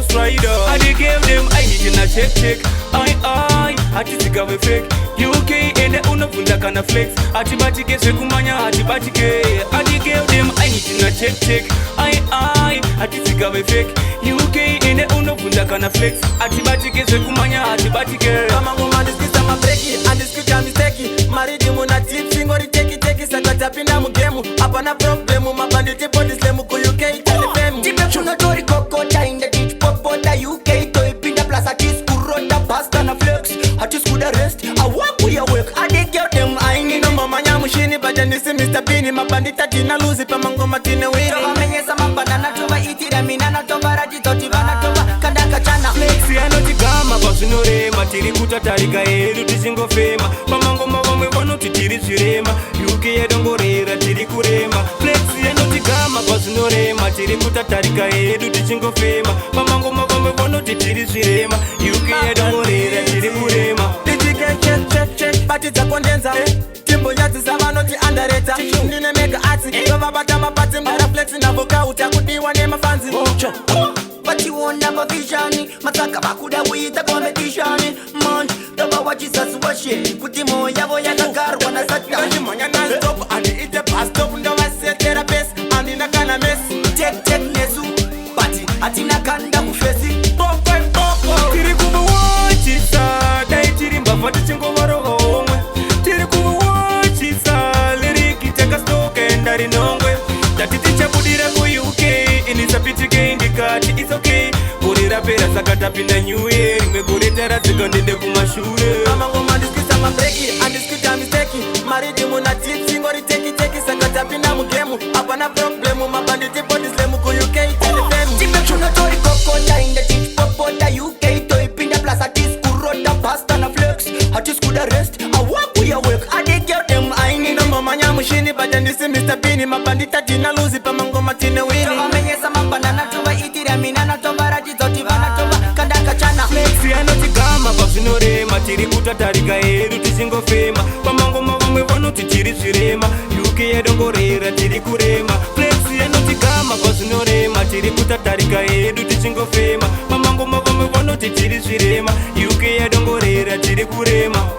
Ghost Rider. I dey give them I need in a check. I atiziga we fake. UK ende unavunda kana flex. Atibatike sekumanya atibatike. I dey give them I need in a check. I atiziga we fake. UK ende unavunda kana flex. Atibatike sekumanya atibatike. Kama ngoma diskisa mabreki and diskuta mistake. Maridi muna tip singori teki sakata pinda mugemu. Hapana problemu mabanditi body slam ku UK telefemu. Tipe kuna tori kokota in the ditch popota UK to ipinda plus atis kurota pasta na flex. Atis kuda rest I walk with your work I dey get them I ain't no mama nyamushini baja nisi Mr. Beanie mabandita tina luzi pa mangoma tine wiri. Toba menyesa mabana toba itira mina toba rajito tivana toba kandaka chana. Flexi anotigama vazinorema tiri kutatarika hedu tichingofema pamangoma vamwe vanoti tiri zvirema UK yadongorera tiri kurema. Flexi anotigama vazinorema tiri kutatarika hedu tichingofema pamangoma vamwe vanoti tiri zvirema UK yadongorera tiri kurema. Check bati dzakondenza timbo nyadzi zavanoti underrated. Ndine mega arts vavabata mapati mara flexi navoka utakudiwa nemafanzi. Vachiona mavishani matsaka vakuda kuita competition man tova wachisasi washe kuti moyo yavo yakagarwa na satani. Manya non-stop and ite pastop ndovasetera pesi andina kana mesi. Check nesu bati atina kanda kufesi. Tiri kuwachisa dai tiri mbavha tichingovarova omwe. Tiri kuwachisa liriki takastoka endari nongwe. Tati tichabudira ku UK inisapitike indikati it's okay. Gore rapera saka tapinda new year rimwe gore taradzika ndende kumashure. Kama ngoma diskisa mabreki and diskuta mistake. Maridi muna tip singori teki saka tapinda mugemu. Hapana problemu mabanditi body slam ku UK telefemu. Tipe kuna tori kokota in the ditch popota UK to ipinda plus atis kurota pasta na flex. Atis kuda rest I walk with your work I dey get them I ain't no mama nyamushini baja nisi Mr. Beanie mabandita tina luzi pa mangoma tine wiri. toba menyesa mabana toba itira mina toba rajito tivana toba kandaka chana. Flexi anotigama vazinorema tiri kutatarika hedu tichingofema pamangoma vamwe vanoti tiri zvirema UK yadongorera tiri kurema. Flexi anotigama vazinorema tiri kutatarika hedu tichingofema pamangoma vamwe vanoti tiri zvirema UK yadongorera tiri kurema.